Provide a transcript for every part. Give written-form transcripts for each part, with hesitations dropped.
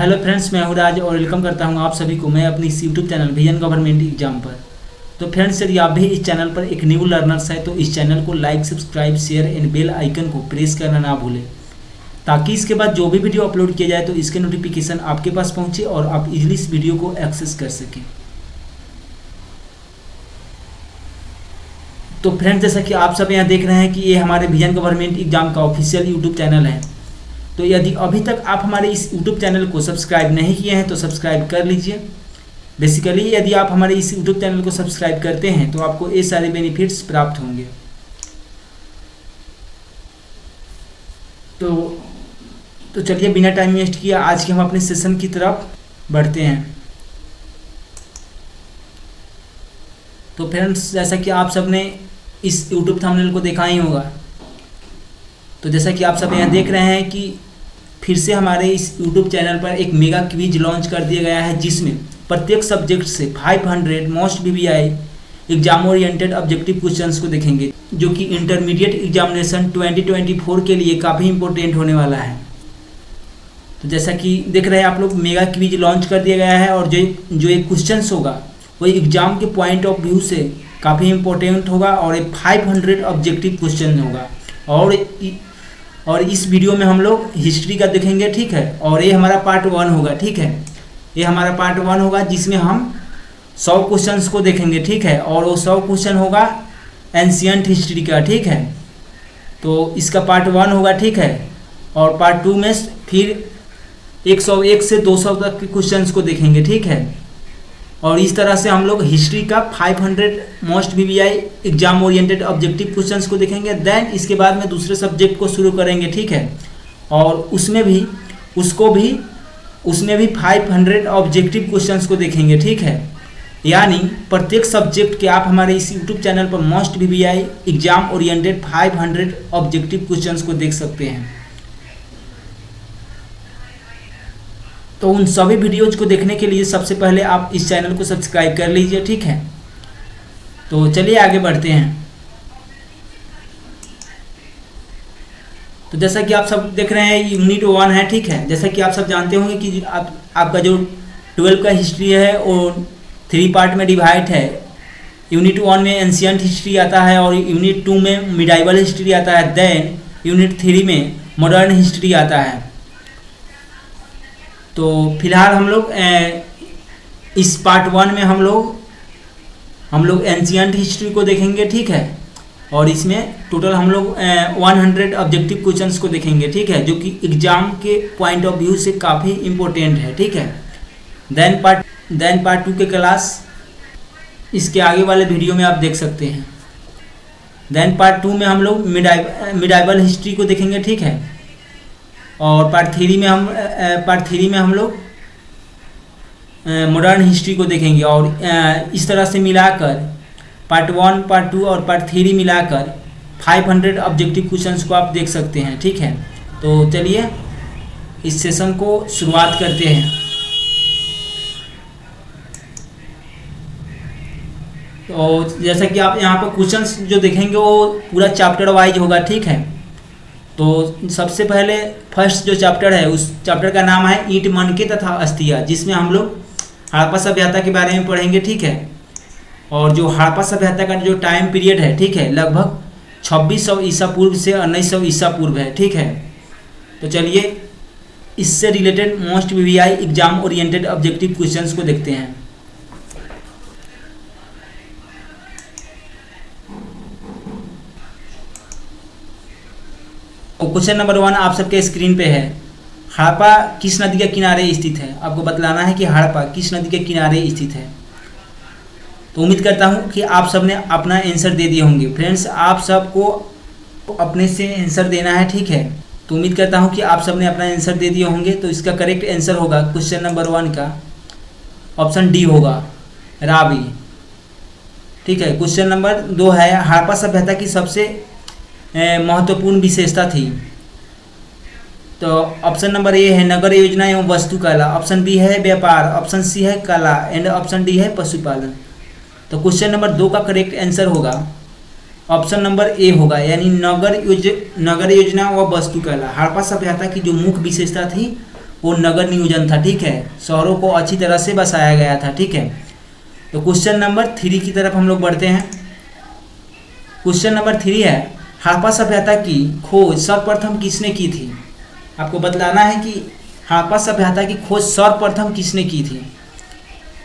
Hello friends, मैं हूँ राज और वेलकम करता हूँ आप सभी को मैं अपनी इस YouTube channel vision government exam पर। तो फ्रेंड्स, यदि आप भी इस चैनल पर एक न्यू लर्नर्स है तो इस चैनल को like, subscribe, share and bell icon को प्रेस करना ना भूलें, ताकि इसके बाद जो भी वीडियो अपलोड किया जाए तो इसके नोटिफिकेशन आपके पास पहुँचे और आप इजीली इस वीडियो को एक्सेस कर सकें। तो फ्रेंड्स, जैसा कि आप सब यहाँ देख रहे हैं कि ये हमारे विजन गवर्नमेंट एग्जाम का ऑफिशियल यूट्यूब चैनल है। तो यदि अभी तक आप हमारे इस यूट्यूब चैनल को सब्सक्राइब नहीं किए हैं तो सब्सक्राइब कर लीजिए। बेसिकली यदि आप हमारे इस यूट्यूब चैनल को सब्सक्राइब करते हैं तो आपको ये सारे बेनिफिट्स प्राप्त होंगे। तो चलिए बिना टाइम वेस्ट किए आज के हम अपने सेशन की तरफ बढ़ते हैं। तो फ्रेंड्स, जैसा कि आप सब ने इस यूट्यूब थंबनेल को देखा ही होगा, तो जैसा कि आप सब यहाँ देख रहे हैं कि फिर से हमारे इस यूट्यूब चैनल पर एक मेगा क्विज लॉन्च कर दिया गया है, जिसमें प्रत्येक सब्जेक्ट से 500 most BBI exam oriented objective questions को देखेंगे, जो कि इंटरमीडिएट एग्जामिनेशन 2024 के लिए काफ़ी इंपॉर्टेंट होने वाला है। तो जैसा कि देख रहे हैं आप लोग, मेगा क्विज लॉन्च कर दिया गया है और जो एक क्वेश्चंस होगा वो एग्जाम के पॉइंट ऑफ व्यू से काफ़ी इंपॉर्टेंट होगा और एक 500 ऑब्जेक्टिव क्वेश्चन होगा। और इस वीडियो में हम लोग हिस्ट्री का देखेंगे, ठीक है। और ये हमारा पार्ट 1 होगा, ठीक है। ये हमारा पार्ट 1 होगा जिसमें हम 100 क्वेश्चंस को देखेंगे, ठीक है। और वो 100 क्वेश्चन होगा एंशियंट हिस्ट्री का, ठीक है। तो इसका पार्ट 1 होगा, ठीक है। और पार्ट 2 में फिर 101 से 200 तक के क्वेश्चंस को देखेंगे, ठीक है। और इस तरह से हम लोग हिस्ट्री का 500 most BBI exam oriented objective questions को देखेंगे। देन इसके बाद में दूसरे सब्जेक्ट को शुरू करेंगे, ठीक है। और उसमें भी 500 ऑब्जेक्टिव क्वेश्चंस को देखेंगे, ठीक है। यानी प्रत्येक सब्जेक्ट के आप हमारे इस यूट्यूब चैनल पर most BBI exam oriented 500 objective questions को देख सकते हैं। तो उन सभी वीडियोज को देखने के लिए सबसे पहले आप इस चैनल को सब्सक्राइब कर लीजिए, ठीक है। तो चलिए आगे बढ़ते हैं। तो जैसा कि आप सब देख रहे हैं यूनिट 1 है, ठीक है। जैसा कि आप सब जानते होंगे कि आपका जो 12 का हिस्ट्री है वो 3 पार्ट में डिवाइड है। यूनिट 1 में एंशियंट हिस्ट्री आता है और यूनिट 2 में मिडाइवल हिस्ट्री आता है। देन यूनिट 3 में मॉडर्न हिस्ट्री आता है। तो फिलहाल हम लोग इस पार्ट 1 में हम लोग एंशियंट हिस्ट्री को देखेंगे, ठीक है। और इसमें टोटल हम लोग 100 ऑब्जेक्टिव क्वेश्चंस को देखेंगे, ठीक है, जो कि एग्जाम के पॉइंट ऑफ व्यू से काफ़ी इम्पोर्टेंट है, ठीक है। देन पार्ट 2 के क्लास इसके आगे वाले वीडियो में आप देख सकते हैं। देन पार्ट 2 में हम लोग मिडाइवल हिस्ट्री को देखेंगे, ठीक है। और पार्ट 3 में हम लोग मॉडर्न हिस्ट्री को देखेंगे। और इस तरह से मिलाकर पार्ट 1, पार्ट 2 और पार्ट 3 मिलाकर 500 ऑब्जेक्टिव क्वेश्चंस को आप देख सकते हैं, ठीक है। तो चलिए इस सेशन को शुरुआत करते हैं। तो जैसा कि आप यहाँ पर क्वेश्चंस जो देखेंगे वो पूरा चैप्टर वाइज होगा, ठीक है। तो सबसे पहले फर्स्ट जो चैप्टर है उस चैप्टर का नाम है ईंट, मनके तथा अस्थियाँ, जिसमें हम लोग हड़प्पा सभ्यता के बारे में पढ़ेंगे, ठीक है। और जो हड़प्पा सभ्यता का जो टाइम पीरियड है, ठीक है, लगभग 2600 ईसा पूर्व से 1900 ईसा पूर्व है, ठीक है। तो चलिए इससे related most BBI exam oriented objective questions को देखते हैं। क्वेश्चन नंबर 1 आप सबके स्क्रीन पे है। हड़प्पा किस नदी के किनारे स्थित है? आपको बतलाना है कि हड़प्पा किस नदी के किनारे स्थित है। तो उम्मीद करता हूँ कि आप सब ने अपना आंसर दे दिए होंगे। फ्रेंड्स, आप सबको अपने से आंसर देना है, ठीक है। तो उम्मीद करता हूँ कि आप सब ने अपना आंसर दे दिए होंगे। तो इसका करेक्ट आंसर होगा क्वेश्चन नंबर 1 का ऑप्शन डी होगा, रावी, ठीक है। क्वेश्चन नंबर 2 है, हड़प्पा सभ्यता की सबसे महत्वपूर्ण विशेषता थी। तो ऑप्शन नंबर ए है नगर योजना एवं वास्तुकला, ऑप्शन बी है व्यापार, ऑप्शन सी है कला एंड ऑप्शन डी है पशुपालन। तो क्वेश्चन नंबर 2 का करेक्ट आंसर होगा ऑप्शन नंबर ए होगा, यानी नगर योजना व वास्तुकला। हड़प्पा सभ्यता की जो मुख्य विशेषता थी वो नगर नियोजन था, ठीक है, शहरों को अच्छी तरह से बसाया गया था, ठीक है। तो क्वेश्चन नंबर 3 की तरफ हम लोग बढ़ते हैं। क्वेश्चन नंबर 3 है, हड़प्पा सभ्यता की खोज सर्वप्रथम किसने की थी? आपको बतलाना है कि हड़प्पा सभ्यता की खोज सर्वप्रथम किसने की थी।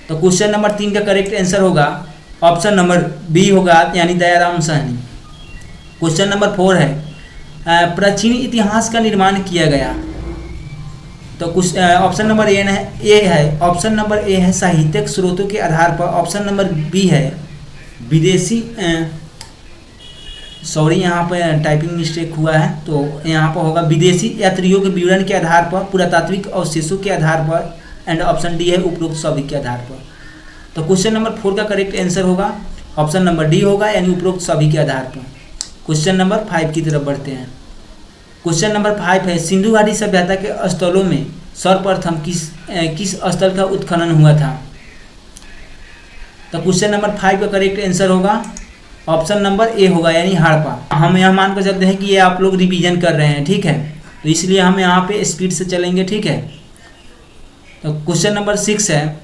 तो क्वेश्चन नंबर 3 का करेक्ट आंसर होगा ऑप्शन नंबर बी होगा, यानी दयाराम साहनी। क्वेश्चन नंबर 4 है, प्राचीन इतिहास का निर्माण किया गया। तो कुछ option number option number A है साहित्यिक स्रोतों के आधार पर। ऑप्शन नंबर बी है विदेशी सॉरी यहाँ पर टाइपिंग मिस्टेक हुआ है, तो यहाँ पर होगा विदेशी यात्रियों के विवरण के आधार पर, पुरातात्विक अवशेषों के आधार पर, एंड ऑप्शन डी है उपरोक्त सभी के आधार पर। तो क्वेश्चन नंबर 4 का करेक्ट आंसर होगा ऑप्शन नंबर डी होगा, यानी उपरोक्त सभी के आधार पर। क्वेश्चन नंबर 5 की तरफ बढ़ते हैं। क्वेश्चन नंबर 5 है, सिंधु घाटी सभ्यता के स्थलों में सर्वप्रथम किस स्थल का उत्खनन हुआ था? तो क्वेश्चन नंबर 5 का करेक्ट आंसर होगा ऑप्शन नंबर ए होगा, यानी हड़प्पा। हम यह मान कर चलते हैं कि ये आप लोग रिवीजन कर रहे हैं, ठीक है, तो इसलिए हम यहाँ पे स्पीड से चलेंगे, ठीक है। तो क्वेश्चन नंबर 6 है,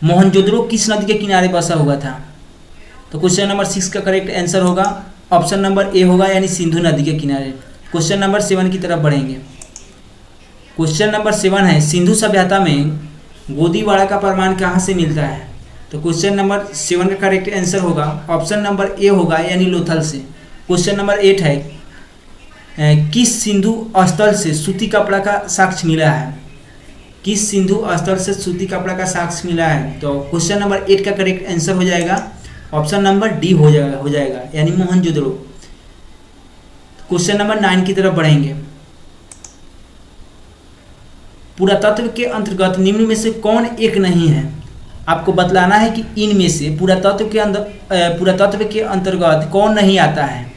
मोहनजोदड़ो किस नदी के किनारे बसा हुआ था? तो क्वेश्चन नंबर 6 का करेक्ट आंसर होगा ऑप्शन नंबर ए होगा, यानी सिंधु नदी के किनारे। क्वेश्चन नंबर 7 की तरफ बढ़ेंगे। क्वेश्चन नंबर 7 है, सिंधु सभ्यता में गोदीवाड़ा का प्रमाण कहाँ से मिलता है? तो क्वेश्चन नंबर 7 का करेक्ट आंसर होगा ऑप्शन नंबर ए होगा, यानी लोथल से। क्वेश्चन नंबर 8 है, किस सिंधु स्थल से सूती कपड़ा का साक्ष्य मिला है? किस सिंधु स्थल से सूती कपड़ा का साक्ष्य मिला है? तो क्वेश्चन नंबर 8 का करेक्ट आंसर हो जाएगा ऑप्शन नंबर डी हो जाएगा, यानी मोहनजोदड़ो। क्वेश्चन नंबर 9 की तरफ बढ़ेंगे। पुरातत्व के अंतर्गत निम्न में से कौन एक नहीं है? आपको बतलाना है कि इनमें से पुरातत्व के अंतर्गत कौन नहीं आता है।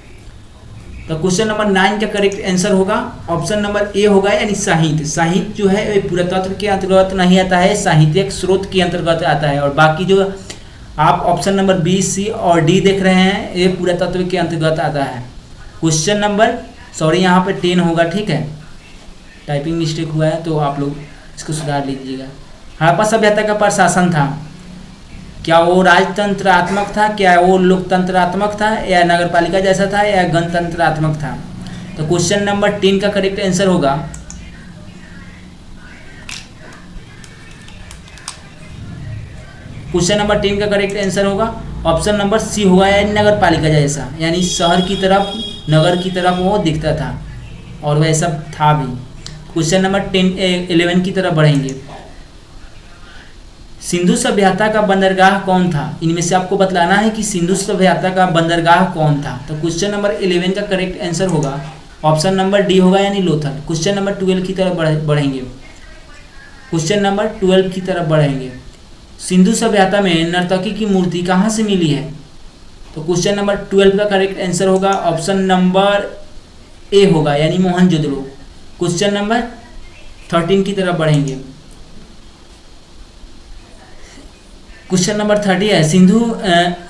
तो क्वेश्चन नंबर 9 का करेक्ट आंसर होगा ऑप्शन नंबर ए होगा, यानी साहित्य। साहित्य जो है पुरातत्व के अंतर्गत नहीं आता है, साहित्यिक स्रोत के अंतर्गत आता है। और बाकी जो आप ऑप्शन नंबर बी, सी और डी देख रहे हैं, ये पुरातत्व के अंतर्गत आता है। क्वेश्चन नंबर यहाँ पे 10 होगा, ठीक है, टाइपिंग मिस्टेक हुआ है तो आप लोग इसको सुधार लीजिएगा। हड़प्पा सभ्यता का प्रशासन था, क्या वो राजतंत्रात्मक था, क्या वो लोकतंत्रात्मक था, या नगरपालिका जैसा था, या गणतंत्रात्मक था? तो क्वेश्चन नंबर 10 का करेक्ट आंसर होगा क्वेश्चन नंबर 10 का करेक्ट आंसर होगा ऑप्शन नंबर सी होगा, यानी नगरपालिका जैसा, यानी शहर की तरफ, नगर की तरफ वो दिखता था और वैसा था भी। क्वेश्चन नंबर 11 की तरफ बढ़ेंगे। सिंधु सभ्यता का बंदरगाह कौन था? इनमें से आपको बतलाना है कि सिंधु सभ्यता का बंदरगाह कौन था। तो क्वेश्चन नंबर 11 का करेक्ट आंसर होगा ऑप्शन नंबर डी होगा, यानी लोथल। क्वेश्चन नंबर 12 की तरफ बढ़ेंगे। क्वेश्चन नंबर 12 की तरफ बढ़ेंगे। सिंधु सभ्यता में नर्तकी की मूर्ति कहाँ से मिली है? तो क्वेश्चन नंबर 12 का करेक्ट आंसर होगा ऑप्शन नंबर ए होगा, यानी मोहनजोदड़ो। क्वेश्चन नंबर 13 की तरफ बढ़ेंगे। क्वेश्चन नंबर 30 है,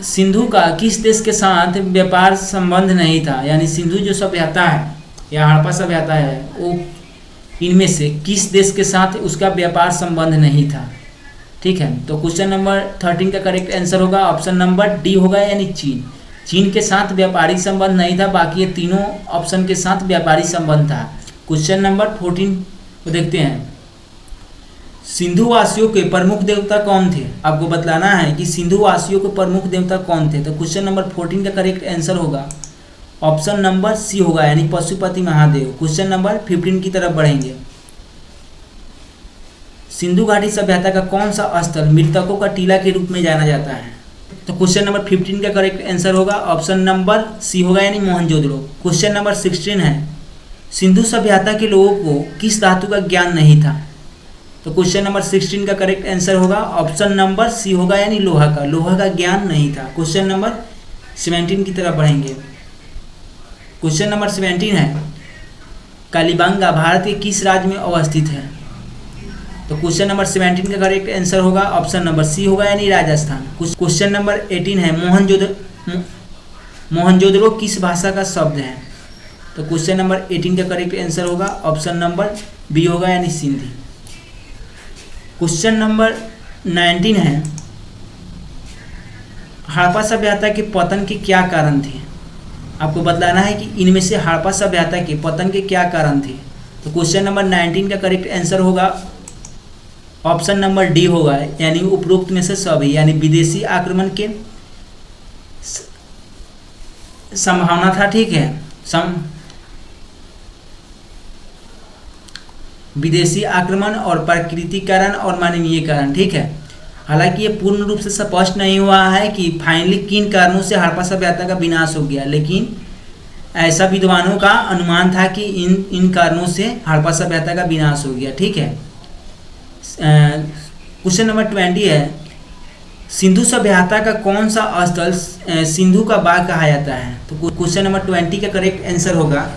सिंधु का किस देश के साथ व्यापार संबंध नहीं था? यानी सिंधु जो सभ्यता है या हड़प्पा सभ्यता है, वो इनमें से किस देश के साथ उसका व्यापार संबंध नहीं था? ठीक है, तो क्वेश्चन नंबर 13 का करेक्ट आंसर होगा ऑप्शन नंबर डी होगा, यानी चीन। चीन के साथ व्यापारिक संबंध नहीं था, बाकी ये तीनों ऑप्शन के साथ व्यापारिक संबंध था। क्वेश्चन नंबर 14 को देखते हैं। सिंधु वासियों के प्रमुख देवता कौन थे? आपको बतलाना है कि सिंधु वासियों के प्रमुख देवता कौन थे। तो क्वेश्चन नंबर 14 का करेक्ट आंसर होगा ऑप्शन नंबर सी होगा, यानी पशुपति महादेव। क्वेश्चन नंबर 15 की तरफ बढ़ेंगे। सिंधु घाटी सभ्यता का कौन सा स्थल मृतकों का टीला के रूप में जाना जाता है? तो क्वेश्चन नंबर 15 का करेक्ट आंसर होगा ऑप्शन नंबर सी होगा, यानी मोहनजोदड़ो। क्वेश्चन नंबर 16 है, सिंधु सभ्यता के लोगों को किस धातु का ज्ञान नहीं था? तो क्वेश्चन नंबर 16 का करेक्ट आंसर होगा ऑप्शन नंबर सी होगा, यानी लोहा का। लोहा का ज्ञान नहीं था। क्वेश्चन नंबर 17 की तरफ बढ़ेंगे। क्वेश्चन नंबर 17 है, कालीबंगा भारत के किस राज्य में अवस्थित है? तो क्वेश्चन नंबर 17 का करेक्ट आंसर होगा ऑप्शन नंबर सी होगा, यानी राजस्थान। क्वेश्चन नंबर 18 है, मोहनजोदड़ो किस भाषा का शब्द है? तो क्वेश्चन नंबर 18 का करेक्ट आंसर होगा ऑप्शन नंबर बी होगा, यानी सिंधी। क्वेश्चन नंबर 19 है, हड़प्पा सभ्यता के पतन के क्या कारण थे। आपको बतलाना है कि इनमें से हड़प्पा सभ्यता के पतन के क्या कारण थे। तो क्वेश्चन नंबर 19 का करेक्ट आंसर होगा ऑप्शन नंबर डी होगा, यानी उपरोक्त में से सभी, यानी विदेशी आक्रमण के संभावना था। ठीक है, विदेशी आक्रमण और प्राकृतिक कारण और मानवीय कारण। ठीक है, हालांकि ये पूर्ण रूप से स्पष्ट नहीं हुआ है कि फाइनली किन कारणों से हड़प्पा सभ्यता का विनाश हो गया, लेकिन ऐसा विद्वानों का अनुमान था कि इन कारणों से हड़प्पा सभ्यता का विनाश हो गया। ठीक है, क्वेश्चन नंबर 20 है, सिंधु सभ्यता का कौन सा स्थल सिंधु का बाग कहा जाता है। तो क्वेश्चन नंबर 20 का करेक्ट आंसर होगा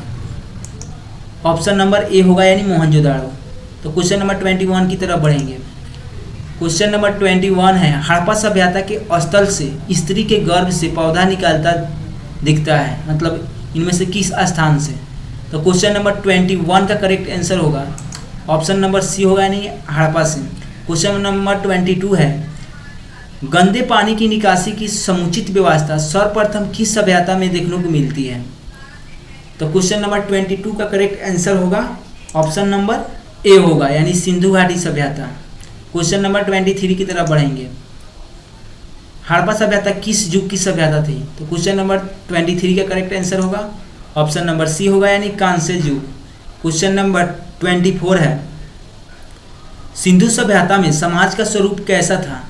ऑप्शन नंबर ए होगा, यानी मोहनजोदाड़ो। तो क्वेश्चन नंबर 21 की तरफ बढ़ेंगे। क्वेश्चन नंबर 21 है, हड़प्पा सभ्यता के स्थल से स्त्री के गर्भ से पौधा निकालता दिखता है, मतलब इनमें से किस स्थान से। तो क्वेश्चन नंबर 21 का करेक्ट आंसर होगा ऑप्शन नंबर सी होगा, यानी हड़प्पा से। क्वेश्चन नंबर 22 है, गंदे पानी की निकासी की समुचित व्यवस्था सर्वप्रथम किस सभ्यता में देखने को मिलती है। तो क्वेश्चन नंबर 22 का करेक्ट आंसर होगा ऑप्शन नंबर ए होगा, यानी सिंधु घाटी सभ्यता। क्वेश्चन नंबर 23 की तरफ बढ़ेंगे। हड़प्पा सभ्यता किस युग की सभ्यता थी। तो क्वेश्चन नंबर 23 का करेक्ट आंसर होगा ऑप्शन नंबर सी होगा, यानी कांस्य युग। क्वेश्चन नंबर 24 है, सिंधु सभ्यता में समाज का स्वरूप कैसा था।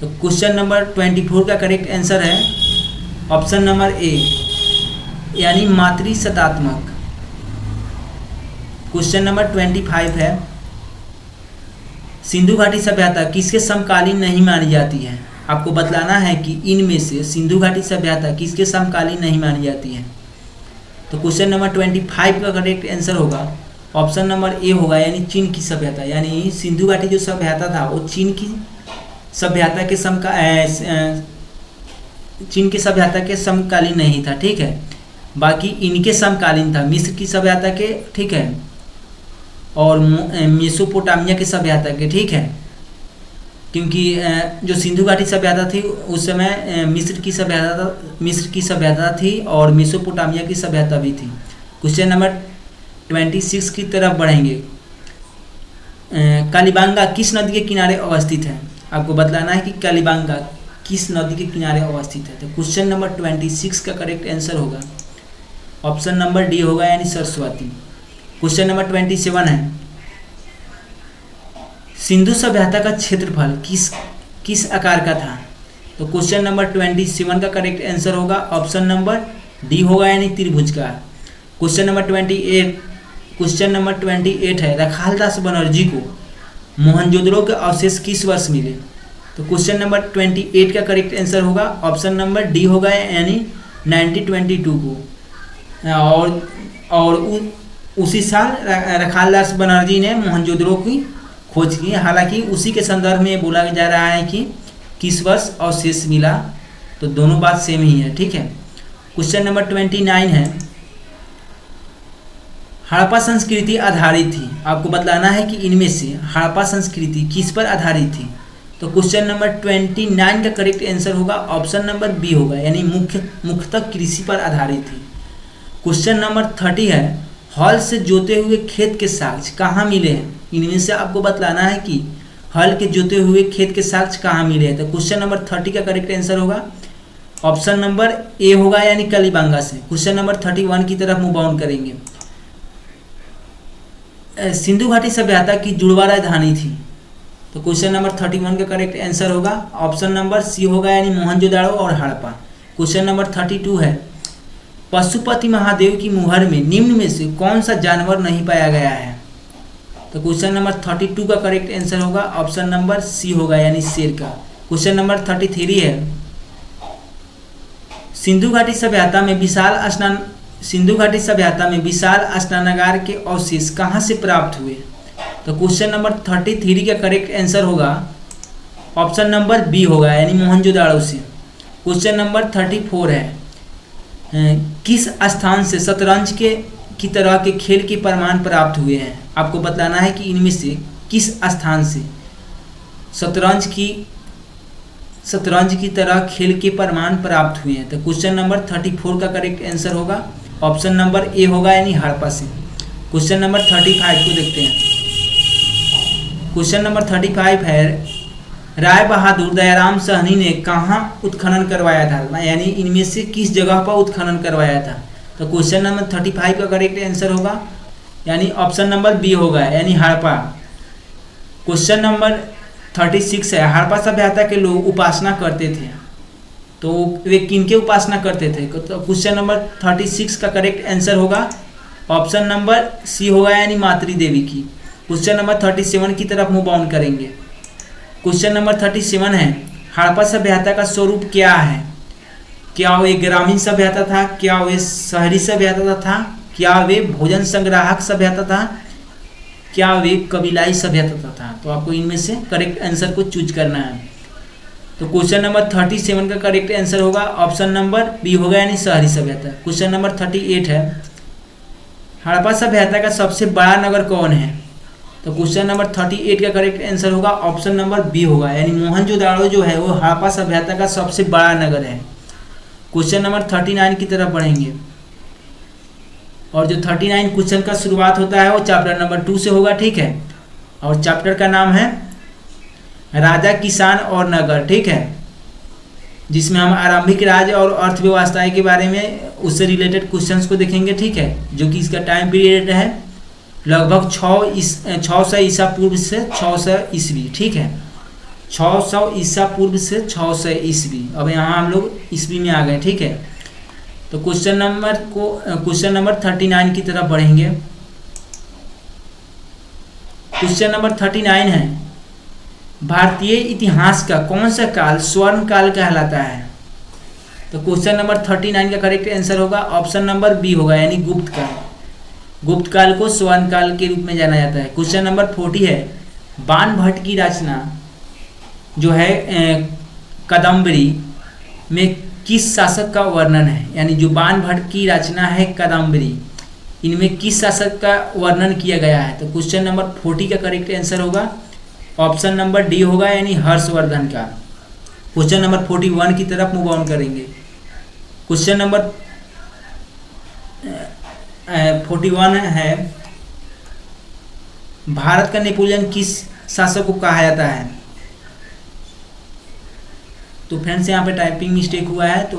तो क्वेश्चन नंबर 24 का करेक्ट आंसर है ऑप्शन नंबर ए, यानी मातृसत्तात्मक। क्वेश्चन नंबर 25 है, सिंधु घाटी सभ्यता किसके समकालीन नहीं मानी जाती है। आपको बतलाना है कि इनमें से सिंधु घाटी सभ्यता किसके समकालीन नहीं मानी जाती है। तो क्वेश्चन नंबर 25 का करेक्ट आंसर होगा ऑप्शन नंबर ए होगा, यानी चीन की सभ्यता। यानी सिंधु घाटी जो सभ्यता था वो चीन की सभ्यता के समकालीन नहीं था। ठीक है, बाकी इनके समकालीन था, मिस्र की सभ्यता के। ठीक है, और मेसोपोटामिया की सभ्यता के। ठीक है, क्योंकि जो सिंधु घाटी सभ्यता थी उस समय मिस्र की सभ्यता थी और मेसोपोटामिया की सभ्यता भी थी। क्वेश्चन नंबर 26 की तरफ बढ़ेंगे। कालीबांगा किस नदी के किनारे अवस्थित है। आपको बतलाना है कि कालीबांगा किस नदी के किनारे अवस्थित है। तो क्वेश्चन नंबर 26 का करेक्ट आंसर होगा ऑप्शन नंबर डी होगा, यानी सरस्वती। क्वेश्चन नंबर 27 है, सिंधु सभ्यता का क्षेत्रफल किस आकार का था। तो क्वेश्चन नंबर 27 का करेक्ट आंसर होगा ऑप्शन नंबर डी होगा, यानी त्रिभुज का। क्वेश्चन नंबर 28 है, रखालदास बनर्जी को मोहनजोदड़ो के अवशेष किस वर्ष मिले। तो क्वेश्चन नंबर 28 का करेक्ट आंसर होगा ऑप्शन नंबर डी होगा, यानी 1922 को। और उसी साल रखालदास बनर्जी ने मोहनजोदड़ो की खोज की। हालांकि उसी के संदर्भ में बोला जा रहा है कि किस वर्ष अवशेष मिला, तो दोनों बात सेम ही है। ठीक है, क्वेश्चन नंबर 29 है, हड़प्पा संस्कृति आधारित थी। आपको बतलाना है कि इनमें से हड़प्पा संस्कृति किस पर आधारित थी। तो क्वेश्चन नंबर 29 का करेक्ट आंसर होगा ऑप्शन नंबर बी होगा, यानी मुख्यतः कृषि पर आधारित थी। क्वेश्चन नंबर 30 है, हल से जोते हुए खेत के साक्ष्य कहाँ मिले हैं। इनमें से आपको बतलाना है कि हल के जोते हुए खेत के साक्ष्य कहाँ मिले हैं। तो क्वेश्चन नंबर 30 का करेक्ट आंसर होगा ऑप्शन नंबर ए होगा, यानी कालीबांगा से। क्वेश्चन नंबर 31 की तरफ मूव ऑन करेंगे। सिंधु घाटी सभ्यता की जुड़वा राजधानी थी। तो क्वेश्चन नंबर 31 का करेक्ट आंसर होगा ऑप्शन नंबर सी होगा, यानी मोहनजोदाड़ो और हड़प्पा। क्वेश्चन नंबर 32 है, पशुपति महादेव की मुहर में निम्न में से कौन सा जानवर नहीं पाया गया है। तो क्वेश्चन नंबर 32 का करेक्ट आंसर होगा ऑप्शन नंबर सी होगा, यानी शेर का। क्वेश्चन नंबर 33 है, सिंधु घाटी सभ्यता में विशाल स्नानागार के अवशेष कहाँ से प्राप्त हुए। तो क्वेश्चन नंबर 33 का करेक्ट आंसर होगा ऑप्शन नंबर बी होगा, यानी मोहनजोदाड़ो से। क्वेश्चन नंबर 34 है, किस स्थान से शतरंज की तरह के खेल के प्रमाण प्राप्त हुए हैं। आपको बतलाना है कि इनमें से किस स्थान से शतरंज की तरह खेल के प्रमाण प्राप्त हुए हैं। तो क्वेश्चन नंबर 34 का करेक्ट आंसर होगा ऑप्शन नंबर ए होगा, यानी हड़प्पा से। क्वेश्चन नंबर 35 को देखते हैं। क्वेश्चन नंबर 35 है, राय बहादुर दयाराम साहनी ने कहाँ उत्खनन करवाया था, यानी इनमें से किस जगह पर उत्खनन करवाया था। तो क्वेश्चन नंबर 35 का करेक्ट आंसर होगा, यानी ऑप्शन नंबर बी होगा, यानी हड़प्पा। क्वेश्चन नंबर 36 है, हड़प्पा सभ्यता के लोग उपासना करते थे, तो वे किनके उपासना करते थे। तो क्वेश्चन नंबर 36 का करेक्ट आंसर होगा ऑप्शन नंबर सी होगा, यानी मातृ देवी की। क्वेश्चन नंबर 37 की तरफ मूव ऑन करेंगे। क्वेश्चन नंबर 37 है, हड़प्पा सभ्यता का स्वरूप क्या है। क्या वे ग्रामीण सभ्यता था, क्या वे शहरी सभ्यता था, क्या वे भोजन संग्राहक सभ्यता था, क्या वे कबीलाई सभ्यता था। तो आपको इनमें से करेक्ट आंसर को चूज करना है। तो क्वेश्चन नंबर 37 का करेक्ट आंसर होगा ऑप्शन नंबर बी होगा, यानी शहरी सभ्यता। क्वेश्चन नंबर 38 है, हड़प्पा सभ्यता का सबसे बड़ा नगर कौन है। तो क्वेश्चन नंबर 38 का करेक्ट आंसर होगा ऑप्शन नंबर बी होगा, यानी मोहनजोदाड़ो जो है वो हड़प्पा सभ्यता का सबसे बड़ा नगर है। क्वेश्चन नंबर 39 की तरफ बढ़ेंगे, और जो 39 क्वेश्चन का शुरुआत होता है वो चैप्टर नंबर 2 से होगा, ठीक है। और चैप्टर का नाम है राजा, किसान और नगर, ठीक है, जिसमें हम आरंभिक राज्य और अर्थव्यवस्था के बारे में उससे रिलेटेड क्वेश्चंस को देखेंगे, ठीक है, जो कि इसका टाइम पीरियड है लगभग 600 ईसा पूर्व से 600 ईस्वी, ठीक है, 600 ईसा पूर्व से 600 ईस्वी। अब यहाँ हम लोग ईस्वी में आ गए, ठीक है। तो क्वेश्चन नंबर 39 की तरफ बढ़ेंगे। क्वेश्चन नंबर 39 है, भारतीय इतिहास का कौन सा काल स्वर्ण काल कहलाता है। तो क्वेश्चन नंबर 39 का करेक्ट आंसर होगा ऑप्शन नंबर बी होगा, यानी गुप्त काल। गुप्त काल को स्वर्ण काल के रूप में जाना जाता है। क्वेश्चन नंबर 40 है, बाणभट्ट की रचना जो है कादम्बरी में किस शासक का वर्णन है, यानी जो बाणभट्ट की रचना है कादम्बरी, इनमें किस शासक का वर्णन किया गया है। तो क्वेश्चन नंबर 40 का करेक्ट आंसर होगा ऑप्शन नंबर डी होगा, यानी हर्षवर्धन का। क्वेश्चन नंबर 41 की तरफ मूव ऑन करेंगे। क्वेश्चन नंबर 41 है, भारत का नेपोलियन किस शासक को कहा जाता है। तो फ्रेंड्स यहाँ पे टाइपिंग मिस्टेक हुआ है, तो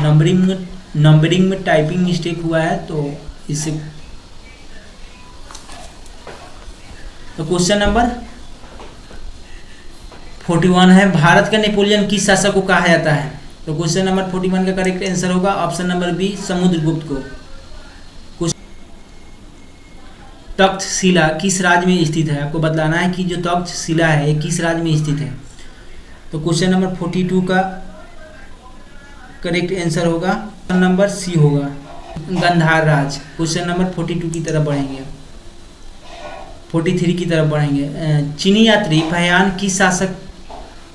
नंबरिंग में टाइपिंग मिस्टेक हुआ है, तो इससे तो क्वेश्चन नंबर 41 है, भारत का नेपोलियन किस शासक को कहा जाता है। तो क्वेश्चन नंबर 41 का करेक्ट आंसर होगा ऑप्शन नंबर बी, समुद्रगुप्त को। तक्षशिला किस राज्य में स्थित है, आपको बतलाना है कि जो तक्षशिला है ये किस राज्य में स्थित है। तो क्वेश्चन नंबर 42 का करेक्ट आंसर होगा ऑप्शन नंबर सी होगा, गंधार राज्य। क्वेश्चन नंबर 42 की तरफ बढ़ेंगे, 43 की तरफ बढ़ेंगे। चीनी यात्री फहियान किस शासक,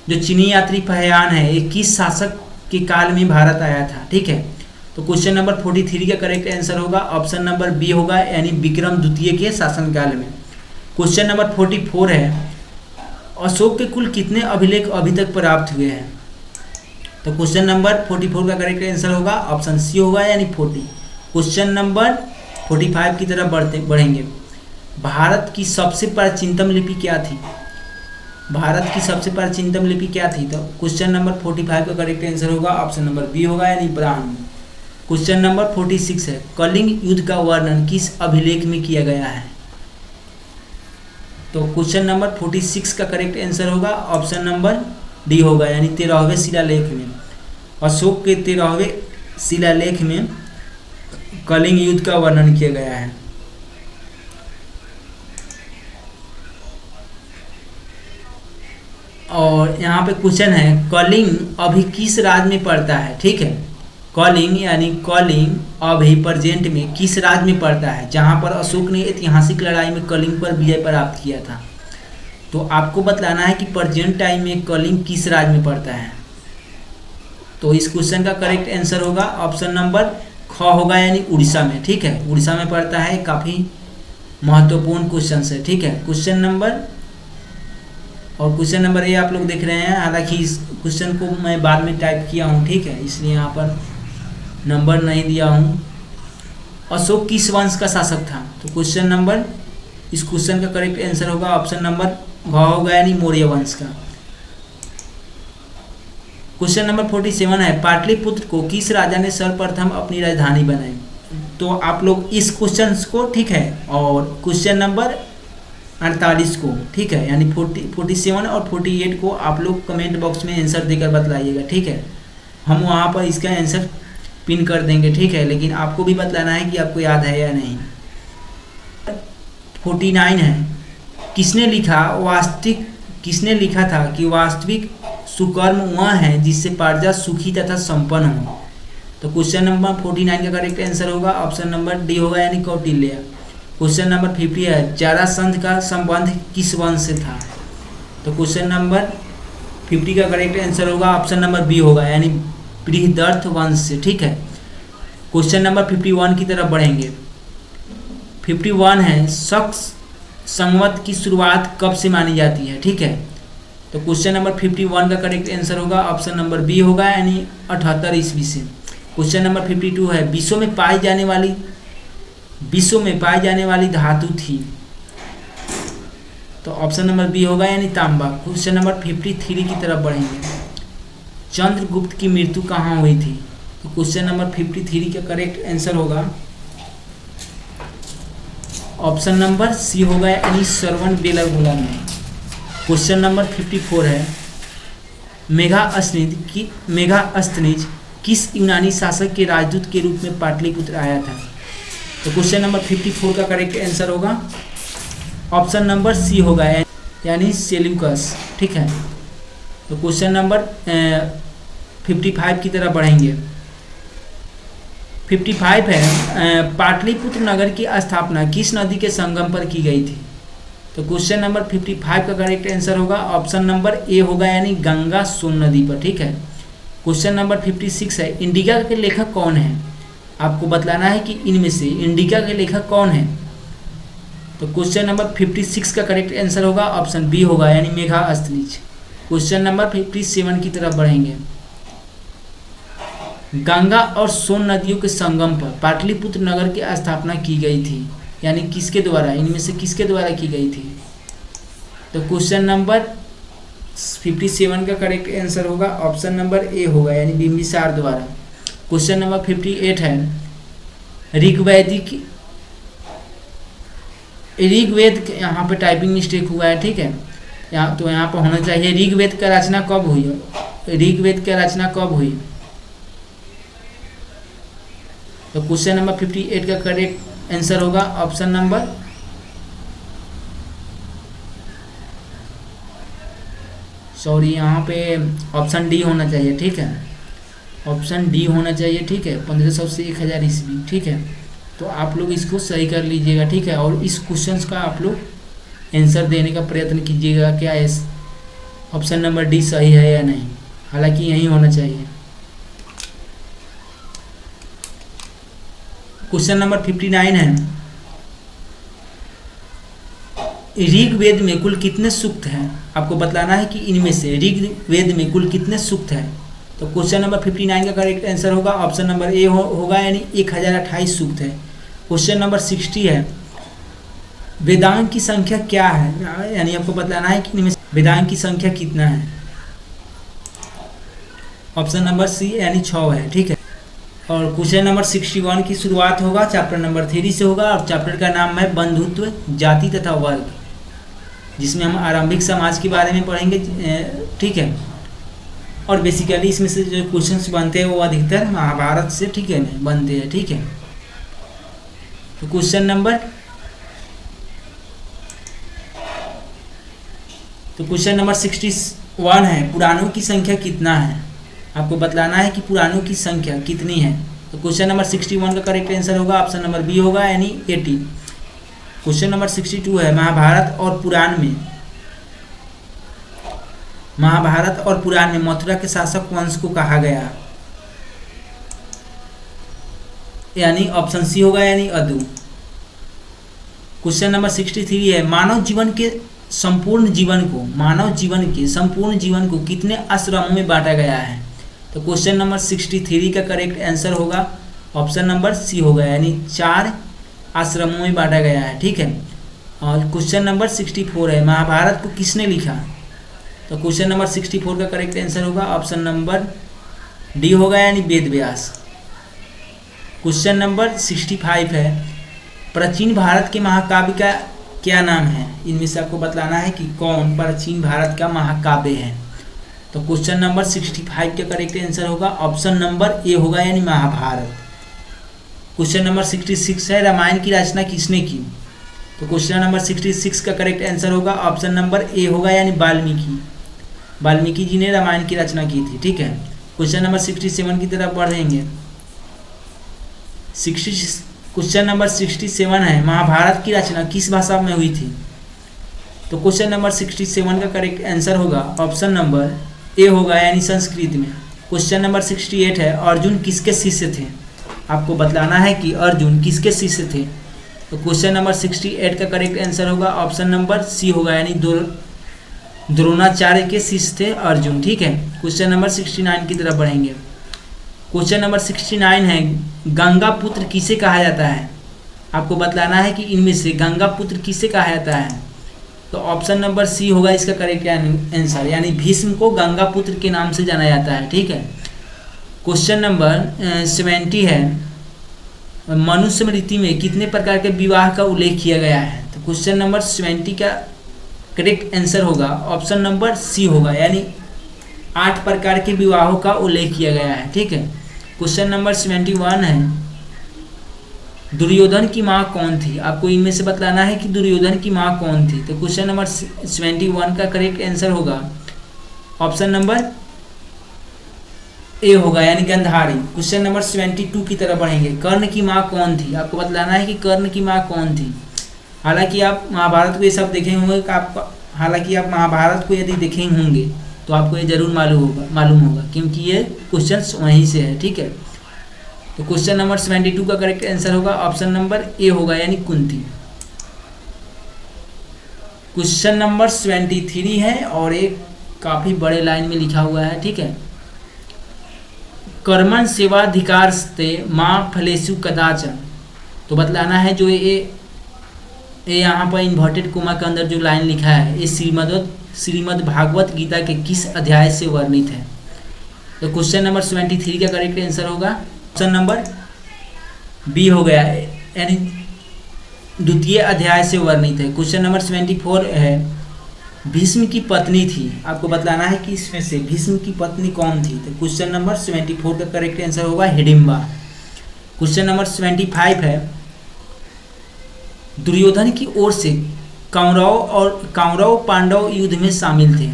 जो चीनी यात्री फहियान है ये किस शासक के काल में भारत आया था, ठीक है। तो क्वेश्चन नंबर 43 का करेक्ट आंसर होगा ऑप्शन नंबर बी होगा, यानी विक्रम द्वितीय के शासनकाल में। क्वेश्चन नंबर 44 है, अशोक के कुल कितने अभिलेख अभी तक प्राप्त हुए हैं। तो क्वेश्चन नंबर 44 का करेक्ट आंसर होगा ऑप्शन सी होगा, यानी 40। क्वेश्चन नंबर 45 की तरफ बढ़ेंगे। भारत की सबसे प्राचीनतम लिपि क्या थी, भारत की सबसे प्राचीनतम लिपि क्या थी। तो क्वेश्चन नंबर 45 का करेक्ट आंसर होगा ऑप्शन नंबर बी होगा, यानी ब्राह्मी। क्वेश्चन नंबर 46 है, कलिंग युद्ध का वर्णन किस अभिलेख में किया गया है। तो क्वेश्चन नंबर 46 का करेक्ट आंसर होगा ऑप्शन नंबर डी होगा, यानी 13वें शिलालेख में। अशोक के 13वें शिलालेख में कलिंग युद्ध का वर्णन किया गया है। और यहाँ पे क्वेश्चन है, कलिंग अभी किस राज्य में पड़ता है, ठीक है। कलिंग यानी कलिंग अभी प्रेजेंट में किस राज्य में पड़ता है, जहाँ पर अशोक ने ऐतिहासिक लड़ाई में कलिंग पर विजय प्राप्त किया था। तो आपको बतलाना है कि प्रेजेंट टाइम में कलिंग किस राज्य में पड़ता है। तो इस क्वेश्चन का करेक्ट आंसर होगा ऑप्शन नंबर ख होगा, यानी उड़ीसा में, ठीक है, उड़ीसा में पड़ता है। काफ़ी महत्वपूर्ण क्वेश्चन है, ठीक है। क्वेश्चन नंबर और क्वेश्चन नंबर ए आप लोग देख रहे हैं, हालांकि इस क्वेश्चन को मैं बाद में टाइप किया हूँ, ठीक है, इसलिए यहाँ पर नंबर नहीं दिया हूँ। अशोक किस वंश का शासक था? तो क्वेश्चन नंबर, इस क्वेश्चन का करेक्ट आंसर होगा ऑप्शन नंबर घ होगा, यानी मौर्य वंश का। क्वेश्चन नंबर 47 है, पाटलिपुत्र को किस राजा ने सर्वप्रथम अपनी राजधानी बनाई? तो आप लोग इस क्वेश्चन को, ठीक है, और क्वेश्चन नंबर 48 को, ठीक है, यानी 47 और 48 को आप लोग कमेंट बॉक्स में आंसर देकर बतलाइएगा, ठीक है। हम वहाँ पर इसका आंसर पिन कर देंगे, ठीक है, लेकिन आपको भी बतलाना है कि आपको याद है या नहीं। 49 है, किसने लिखा था कि वास्तविक सुकर्म वह है जिससे प्रजा सुखी तथा संपन्न हो? तो क्वेश्चन नंबर 49 का करेक्ट आंसर होगा ऑप्शन नंबर डी होगा, यानी कौटिल्य। क्वेश्चन नंबर 50 है, जरासंध का संबंध किस वंश से था? तो क्वेश्चन नंबर 50 का करेक्ट आंसर होगा ऑप्शन नंबर बी होगा, यानी बृहदर्थ वंश से, ठीक है। क्वेश्चन नंबर 51 की तरफ बढ़ेंगे। 51 है, शक्स संवत की शुरुआत कब से मानी जाती है? ठीक है, तो क्वेश्चन नंबर 51 का करेक्ट आंसर होगा ऑप्शन नंबर बी होगा, यानी 78 ईस्वी से। क्वेश्चन नंबर 52 है, विश्व में पाई जाने वाली धातु थी? तो ऑप्शन नंबर बी होगा, यानी तांबा। क्वेश्चन नंबर 53 की तरफ बढ़ेंगे। चंद्रगुप्त की मृत्यु कहाँ हुई थी? तो क्वेश्चन नंबर 53 का करेक्ट आंसर होगा ऑप्शन नंबर सी होगा, यानी श्रवण बेलगोला में। क्वेश्चन नंबर 54 है, मेगास्थनीज किस यूनानी शासक के राजदूत के रूप में पाटलिपुत्र आया था? तो क्वेश्चन नंबर 54 का करेक्ट आंसर होगा ऑप्शन नंबर सी होगा, यानी सेल्यूकस, ठीक है। तो क्वेश्चन नंबर 55 की तरफ बढ़ेंगे। 55 है, पाटलिपुत्र नगर की स्थापना किस नदी के संगम पर की गई थी? तो क्वेश्चन नंबर 55 का करेक्ट आंसर होगा ऑप्शन नंबर ए होगा, यानी गंगा सोन नदी पर, ठीक है। क्वेश्चन नंबर 56 है, इंडिका के लेखक कौन है? आपको बतलाना है कि इनमें से इंडिका के लेखक कौन है। तो क्वेश्चन नंबर 56 का करेक्ट आंसर होगा ऑप्शन बी होगा, यानी मेगास्थनीज। क्वेश्चन नंबर 57 की तरफ बढ़ेंगे। गंगा और सोन नदियों के संगम पर पाटलिपुत्र नगर की स्थापना की गई थी, यानी किसके द्वारा, इनमें से किसके द्वारा की गई थी? तो क्वेश्चन नंबर 57 का करेक्ट आंसर होगा ऑप्शन नंबर ए होगा, यानी बिंबिसार द्वारा। क्वेश्चन नंबर 58 है, ऋग्वेद, यहाँ पे टाइपिंग मिस्टेक हुआ है, ठीक है, यहाँ तो यहाँ पर होना चाहिए ऋग्वेद का रचना कब हुई? ऋग्वेद का रचना कब हुई? तो क्वेश्चन नंबर 58 का करेक्ट आंसर होगा ऑप्शन नंबर यहाँ पे ऑप्शन डी होना चाहिए, ठीक है, ऑप्शन डी होना चाहिए, ठीक है, 1500 से 1000 ईस्वी, ठीक है। तो आप लोग इसको सही कर लीजिएगा, ठीक है, और इस क्वेश्चन का आप लोग आंसर देने का प्रयत्न कीजिएगा, क्या ऑप्शन नंबर डी सही है या नहीं, हालांकि यही होना चाहिए। क्वेश्चन नंबर 59 है, ऋग्वेद में कुल कितने सूक्त हैं? आपको बतलाना है कि इनमें से ऋग्वेद में कुल कितने सूक्त हैं। तो क्वेश्चन नंबर 59 का करेक्ट आंसर होगा ऑप्शन नंबर ए होगा, यानी 1028 सूक्त है। क्वेश्चन नंबर 60 है, वेदांग की संख्या क्या है? यानी आपको बतलाना है कि इनमें वेदांग की संख्या कितना है। ऑप्शन नंबर सी, यानी 6 है, ठीक है। और क्वेश्चन नंबर 61 की शुरुआत होगा चैप्टर नंबर 3 से होगा, और चैप्टर का नाम है बंधुत्व, जाति तथा वर्ग, जिसमें हम आरंभिक समाज के बारे में पढ़ेंगे, ठीक है। और बेसिकली इसमें से जो क्वेश्चंस बनते हैं वो अधिकतर महाभारत से, ठीक है, बनते हैं, ठीक है। तो क्वेश्चन नंबर 61 है, पुराणों की संख्या कितना है? आपको बतलाना है कि पुराणों की संख्या कितनी है। तो क्वेश्चन नंबर 61 का करेक्ट आंसर होगा ऑप्शन नंबर बी होगा, यानी 80। क्वेश्चन नंबर 62 है, महाभारत और पुराण में मथुरा के शासक वंश को कहा गया, यानी ऑप्शन सी होगा, यानी अदु। क्वेश्चन नंबर 63 है, मानव जीवन के संपूर्ण जीवन को, मानव जीवन के संपूर्ण जीवन को कितने आश्रमों में बांटा गया है? तो क्वेश्चन नंबर 63 का करेक्ट आंसर होगा ऑप्शन नंबर सी होगा, यानी 4 आश्रमों में बांटा गया है। ठीक है। और क्वेश्चन नंबर 64 है, महाभारत को किसने लिखा? तो क्वेश्चन नंबर 64 का करेक्ट आंसर होगा ऑप्शन नंबर डी होगा, यानी वेद व्यास। क्वेश्चन नंबर 65 है, प्राचीन भारत के महाकाव्य का क्या नाम है? इनमें से आपको बतलाना है कि कौन प्राचीन भारत का महाकाव्य है। तो क्वेश्चन नंबर 65 का करेक्ट आंसर होगा ऑप्शन नंबर ए होगा, यानी महाभारत। क्वेश्चन नंबर 66 है, रामायण की रचना किसने की? तो क्वेश्चन नंबर 66 का करेक्ट आंसर होगा ऑप्शन नंबर ए होगा, यानी वाल्मीकि जी ने रामायण की रचना की थी। ठीक है। क्वेश्चन नंबर 67 की तरफ बढ़ेंगे। क्वेश्चन नंबर 67 है, महाभारत की रचना किस भाषा में हुई थी? तो क्वेश्चन नंबर 67 का करेक्ट आंसर होगा ऑप्शन नंबर ए होगा, यानी संस्कृत में। क्वेश्चन नंबर 68 है, अर्जुन किसके शिष्य थे? आपको बतलाना है कि अर्जुन किसके शिष्य थे। तो क्वेश्चन नंबर 68 का करेक्ट आंसर होगा ऑप्शन नंबर सी होगा, यानी द्रोणाचार्य के शिष्य थे अर्जुन। ठीक है। क्वेश्चन नंबर 69 की तरफ बढ़ेंगे। क्वेश्चन नंबर 69 है, गंगा पुत्र किसे कहा जाता है? आपको बतलाना है कि इनमें से गंगा पुत्र किसे कहा जाता है। तो ऑप्शन नंबर सी होगा इसका करेक्ट आंसर, यानी भीष्म को गंगा पुत्र के नाम से जाना जाता है। ठीक है। क्वेश्चन नंबर 70 है, मनुस्मृति में कितने प्रकार के विवाह का उल्लेख किया गया है? तो क्वेश्चन नंबर 70 का करेक्ट आंसर होगा ऑप्शन नंबर सी होगा, यानी 8 प्रकार के विवाहों का उल्लेख किया गया है। ठीक है। क्वेश्चन नंबर 71 है, दुर्योधन की माँ कौन थी? आपको इनमें से बतलाना है कि दुर्योधन की माँ कौन थी। तो क्वेश्चन नंबर 71 का करेक्ट आंसर होगा ऑप्शन नंबर ए होगा, यानी गांधारी। क्वेश्चन नंबर 72 की तरफ बढ़ेंगे। कर्ण की माँ कौन थी? आपको बतलाना है कि कर्ण की माँ कौन थी। हालांकि आप महाभारत को ये सब देखे होंगे कि हालांकि आप महाभारत को यदि देखे होंगे तो आपको ये जरूर मालूम होगा क्योंकि ये क्वेश्चंस वहीं से है। ठीक है। तो क्वेश्चन नंबर 72 का करेक्ट आंसर होगा ऑप्शन नंबर ए होगा, यानी कुंती। क्वेश्चन नंबर 73 है और एक काफ़ी बड़े लाइन में लिखा हुआ है। ठीक है। कर्मण सेवाधिकारस्ते माँ फलेषु कदाचन। तो बतलाना है जो ये यहाँ पर इन्वर्टेड कोमा के अंदर जो लाइन लिखा है, ये श्रीमद् भागवत गीता के किस अध्याय से वर्णित है? तो क्वेश्चन नंबर 73 का करेक्ट आंसर होगा ऑप्शन नंबर बी हो गया, यानी द्वितीय अध्याय से वर्णित है। क्वेश्चन नंबर 74 है, भीष्म की पत्नी थी। आपको बतलाना है कि इसमें से भीष्म की पत्नी कौन थी। तो क्वेश्चन नंबर 74 का करेक्ट आंसर होगा हिडिंबा। क्वेश्चन नंबर 75 है, दुर्योधन की ओर से कौरव पांडव युद्ध में शामिल थे,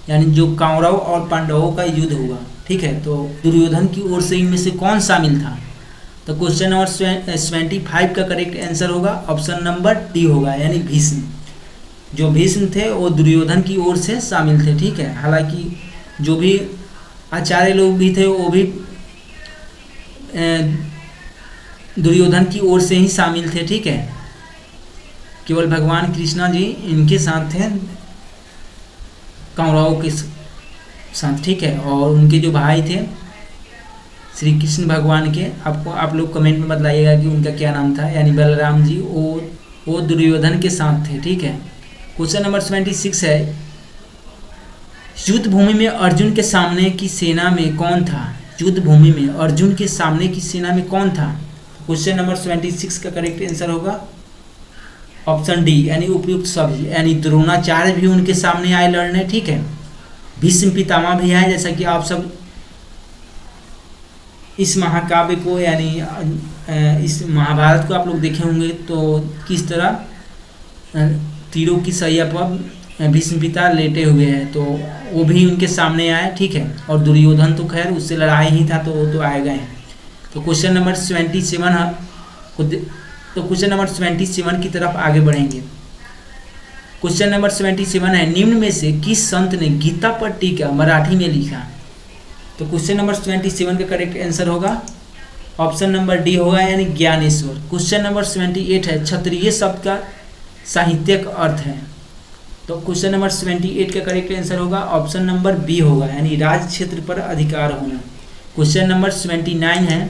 यानी जो कौरव और पांडवों का युद्ध हुआ। ठीक है। तो दुर्योधन की ओर से इनमें से कौन शामिल था? तो क्वेश्चन नंबर 75 का करेक्ट आंसर होगा ऑप्शन नंबर डी होगा, यानी भीष्म। जो भीष्म थे वो दुर्योधन की ओर से शामिल थे। ठीक है। हालांकि जो भी आचार्य लोग भी थे वो भी दुर्योधन की ओर से ही शामिल थे। ठीक है। केवल भगवान कृष्णा जी इनके साथ थे, कौरवों के साथ। ठीक है। और उनके जो भाई थे श्री कृष्ण भगवान के, आप लोग कमेंट में बताइएगा कि उनका क्या नाम था, यानी बलराम जी, वो दुर्योधन के साथ थे। ठीक है। क्वेश्चन नंबर 76 है, युद्ध भूमि में अर्जुन के सामने की सेना में कौन था? युद्ध भूमि में अर्जुन के सामने की सेना में कौन था? क्वेश्चन नंबर 76 का करेक्ट आंसर होगा ऑप्शन डी, यानी उपयुक्त सभी, यानी द्रोणाचार्य भी उनके सामने आए लड़ने। ठीक है। भीष्म पितामह भी आए, जैसा कि आप सब इस महाकाव्य को यानी इस महाभारत को आप लोग देखे होंगे तो किस तरह तीरों की सैया पर भीष्म पिता लेटे हुए हैं, तो वो भी उनके सामने आए। ठीक है। और दुर्योधन तो खैर उससे लड़ाई ही था तो वो तो आए गए। तो क्वेश्चन नंबर 77 की तरफ आगे बढ़ेंगे। क्वेश्चन नंबर 77 है, निम्न में से किस संत ने गीता पर टीका मराठी में लिखा? तो क्वेश्चन नंबर 77 का करेक्ट आंसर होगा ऑप्शन नंबर डी होगा, यानी ज्ञानेश्वर। क्वेश्चन नंबर 78 है, क्षत्रिय शब्द का साहित्यिक अर्थ है। तो क्वेश्चन नंबर 78 का करेक्ट आंसर होगा ऑप्शन नंबर बी होगा, यानी राज क्षेत्र पर अधिकार होना। क्वेश्चन नंबर 79 है,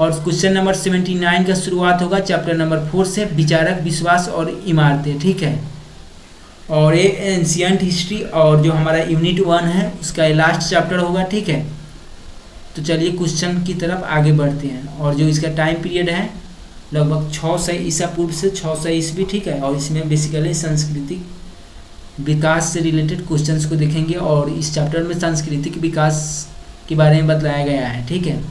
और क्वेश्चन नंबर 79 का शुरुआत होगा चैप्टर नंबर 4 से, विचारक, विश्वास और इमारतें, ठीक है। और ये एंशियंट हिस्ट्री और जो हमारा यूनिट 1 है उसका लास्ट चैप्टर होगा, ठीक है। तो चलिए क्वेश्चन की तरफ आगे बढ़ते हैं। और जो इसका टाइम पीरियड है लगभग 600 ईसा पूर्व से 600 ईस्वी, ठीक है। और इसमें बेसिकली सांस्कृतिक विकास से रिलेटेड क्वेश्चंस को देखेंगे, और इस चैप्टर में सांस्कृतिक विकास के बारे में बताया गया है, ठीक है।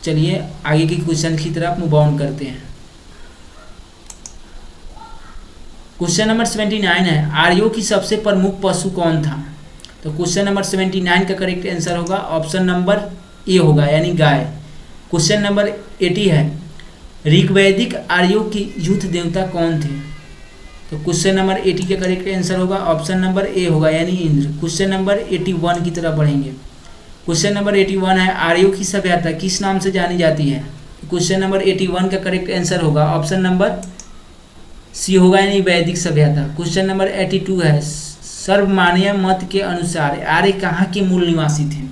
चलिए आगे के क्वेश्चन की तरफ मूव ऑन करते हैं। क्वेश्चन नंबर 79 है, आर्यों की सबसे प्रमुख पशु कौन था? तो क्वेश्चन नंबर 79 का करेक्ट आंसर होगा ऑप्शन नंबर ए होगा, यानी गाय। क्वेश्चन नंबर 80 है, ऋग्वैदिक आर्यों के युद्ध देवता कौन थे? तो क्वेश्चन नंबर 80 का करेक्ट आंसर होगा ऑप्शन नंबर ए होगा, यानी इंद्र। क्वेश्चन नंबर 81 की तरफ बढ़ेंगे। क्वेश्चन नंबर 81 है, आर्यों की सभ्यता किस नाम से जानी जाती है? क्वेश्चन नंबर 81 का करेक्ट आंसर होगा ऑप्शन नंबर सी होगा, यानी वैदिक सभ्यता। क्वेश्चन नंबर 82 है, सर्वमान्य मत के अनुसार आर्य कहाँ के मूल निवासी थे?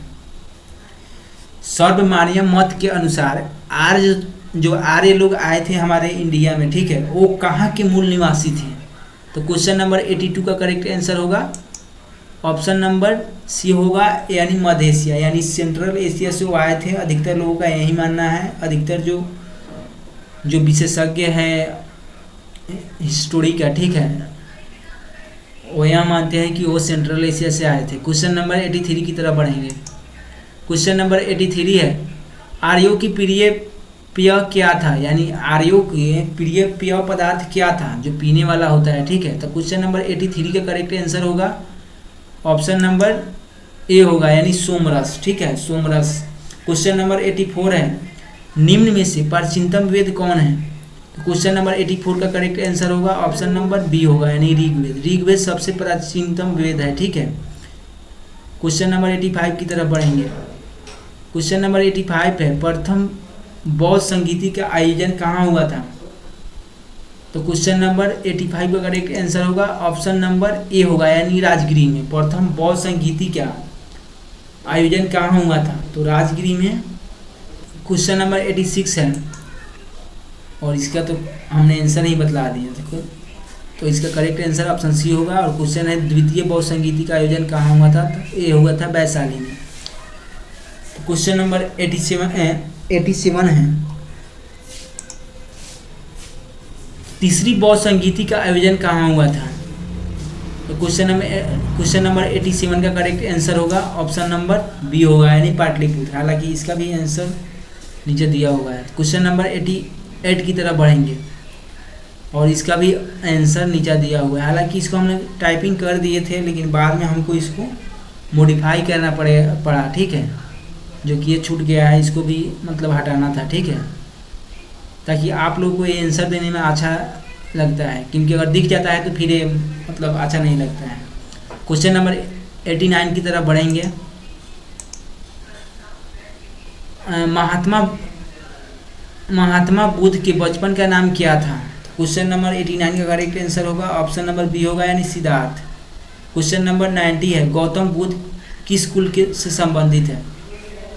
सर्वमान्य मत के अनुसार आर्य जो आर्य लोग आए थे हमारे इंडिया में, ठीक है, वो कहाँ के मूल निवासी थे? तो क्वेश्चन नंबर 82 का करेक्ट आंसर होगा ऑप्शन नंबर सी होगा, यानी मध्य एशिया, यानी सेंट्रल एशिया से वो आए थे। अधिकतर लोगों का यही मानना है, अधिकतर जो विशेषज्ञ हैं हिस्टोरी का, ठीक है, वो यह मानते हैं कि वो सेंट्रल एशिया से आए थे। क्वेश्चन नंबर 83 की तरफ बढ़ेंगे। क्वेश्चन नंबर 83 है, आर्यों की प्रिय पेय क्या था? यानी आर्यों के प्रिय पेय पदार्थ क्या था जो पीने वाला होता है, ठीक है। तो क्वेश्चन नंबर 83 का करेक्ट आंसर होगा ऑप्शन नंबर ए होगा, यानी सोमरस, ठीक है, सोमरस। क्वेश्चन नंबर 84 है, निम्न में से प्राचीनतम वेद कौन है? तो क्वेश्चन नंबर 84 का करेक्ट आंसर होगा ऑप्शन नंबर बी होगा, यानी ऋग्वेद। ऋग्वेद सबसे प्राचीनतम वेद है, ठीक है। क्वेश्चन नंबर 85 की तरफ बढ़ेंगे। क्वेश्चन नंबर 85 है, प्रथम बौद्ध संगीति का आयोजन कहाँ हुआ था? तो क्वेश्चन नंबर 85 का करेक्ट आंसर होगा ऑप्शन नंबर ए होगा, यानी राजगिरी में। प्रथम बौद्ध संगीति का आयोजन कहाँ हुआ था? तो राजगिरी में। क्वेश्चन नंबर 86 है, और इसका तो हमने आंसर ही बतला दिया, देखो। तो इसका करेक्ट आंसर ऑप्शन सी होगा। और क्वेश्चन है, द्वितीय बौद्ध संगीति का आयोजन कहाँ हुआ था? तो ए हुआ था वैशाली में। तो क्वेश्चन नंबर 87 है, तीसरी बौद्ध संगीति का आयोजन कहाँ हुआ था? तो क्वेश्चन नंबर 87 का करेक्ट आंसर होगा ऑप्शन नंबर बी होगा, यानी पाटलिपुत्र। हालांकि इसका भी आंसर नीचे दिया हुआ है। क्वेश्चन नंबर 88 की तरफ बढ़ेंगे, और इसका भी आंसर नीचे दिया हुआ है। हालांकि इसको हमने टाइपिंग कर दिए थे, लेकिन बाद में हमको इसको मॉडिफाई करना पड़ा, ठीक है, जो कि ये छूट गया है, इसको भी मतलब हटाना था, ठीक है, ताकि आप लोग को ये आंसर देने में अच्छा लगता है, क्योंकि अगर दिख जाता है तो फिर ये मतलब अच्छा नहीं लगता है। क्वेश्चन नंबर 89 की तरफ बढ़ेंगे। महात्मा बुद्ध के बचपन का नाम क्या था? क्वेश्चन नंबर 89 का करेक्ट आंसर होगा ऑप्शन नंबर बी होगा, यानी सिद्धार्थ। क्वेश्चन नंबर 90 है, गौतम बुद्ध किस कुल से संबंधित है?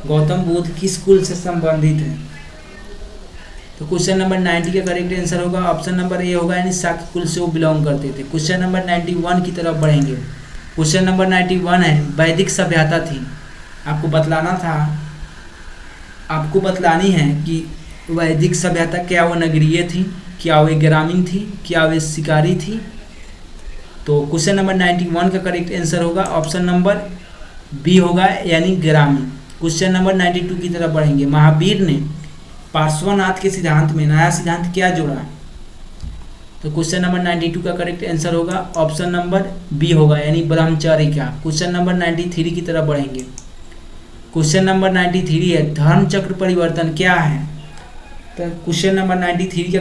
गौतम बुद्ध किस कुल से संबंधित है? तो क्वेश्चन नंबर 90 का करेक्ट आंसर होगा ऑप्शन नंबर ए होगा, यानी शाक्य कुल से वो बिलोंग करते थे। क्वेश्चन नंबर 91 की तरफ बढ़ेंगे। क्वेश्चन नंबर 91 है, वैदिक सभ्यता थी, आपको बतलानी है कि वैदिक सभ्यता क्या वो नगरीय थी, क्या वे ग्रामीण थी, क्या वे शिकारी थी? तो क्वेश्चन नंबर 91 का करेक्ट आंसर होगा ऑप्शन नंबर बी होगा, यानी ग्रामीण। क्वेश्चन नंबर 92 की तरफ बढ़ेंगे। महावीर ने पार्श्वनाथ के सिद्धांत में नया सिद्धांत क्या जोड़ा? तो क्वेश्चन नंबर 92 का करेक्ट आंसर होगा ऑप्शन नंबर बी होगा, यानी ब्रह्मचर्य का। क्वेश्चन नंबर 93 की तरफ बढ़ेंगे। क्वेश्चन नंबर 93 है, धर्म चक्र परिवर्तन क्या है? तो क्वेश्चन नंबर 93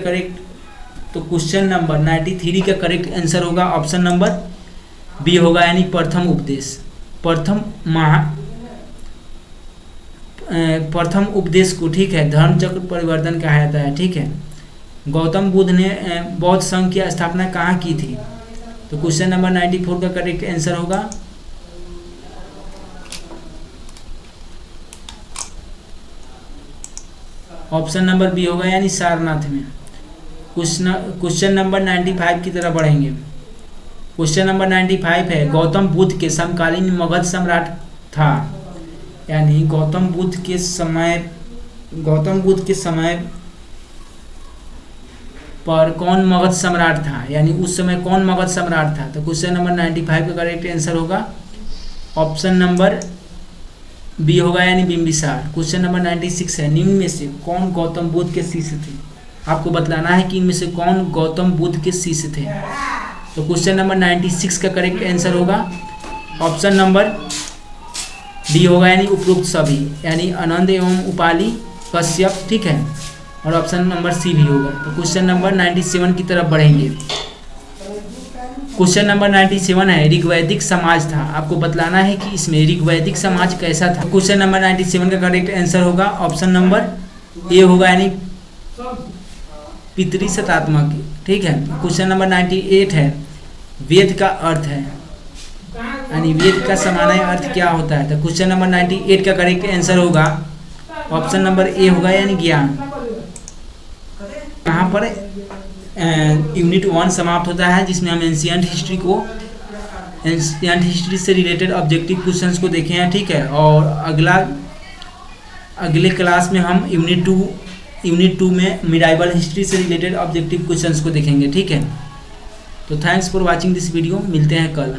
का करेक्ट आंसर होगा ऑप्शन नंबर बी होगा, यानी प्रथम उपदेश। प्रथम उपदेश को, ठीक है, धर्म चक्र परिवर्तन कहा जाता है, ठीक है। गौतम बुद्ध ने बौद्ध संघ की स्थापना कहाँ की थी? तो क्वेश्चन नंबर 94 का करेक्ट आंसर होगा ऑप्शन नंबर बी होगा, यानी सारनाथ में। क्वेश्चन नंबर 95 की तरफ बढ़ेंगे। क्वेश्चन नंबर 95 है, गौतम बुद्ध के समकालीन मगध सम्राट था, यानी गौतम बुद्ध के समय पर कौन मगध सम्राट था, यानी उस समय कौन मगध सम्राट था। तो क्वेश्चन नंबर 95 का करेक्ट आंसर होगा ऑप्शन नंबर बी होगा, यानी बिंबिसार। क्वेश्चन नंबर 96 है, निम्न में से कौन गौतम बुद्ध के शिष्य थे। आपको बतलाना है कि इनमें से कौन गौतम बुद्ध के शिष्य थे। तो क्वेश्चन नंबर 96 का करेक्ट आंसर होगा ऑप्शन नंबर डी होगा, यानी उपरोक्त सभी, यानी आनंद एवं उपाली, कश्यप, ठीक है। और ऑप्शन नंबर सी भी होगा। तो क्वेश्चन नंबर 97 की तरफ बढ़ेंगे। क्वेश्चन नंबर 97 है, ऋग्वैदिक समाज था। आपको बतलाना है कि इसमें ऋग्वैदिक समाज कैसा था। क्वेश्चन नंबर 97 का करेक्ट आंसर होगा ऑप्शन नंबर ए होगा, यानी पितृसत्तात्मक, ठीक है। क्वेश्चन नंबर 98 है, वेद का अर्थ है, यानी वेद का सामान्य अर्थ क्या होता है। तो क्वेश्चन नंबर 98 का करेक्ट आंसर होगा ऑप्शन नंबर ए होगा, यानी ज्ञान। यहाँ पर यूनिट 1 समाप्त होता है, जिसमें हम एंशिएंट हिस्ट्री से रिलेटेड ऑब्जेक्टिव क्वेश्चंस को देखे हैं, ठीक है। और अगले क्लास में हम यूनिट 2 में मिडाइवल हिस्ट्री से रिलेटेड ऑब्जेक्टिव क्वेश्चंस को देखेंगे, ठीक है। तो thanks for watching this video, मिलते हैं कल।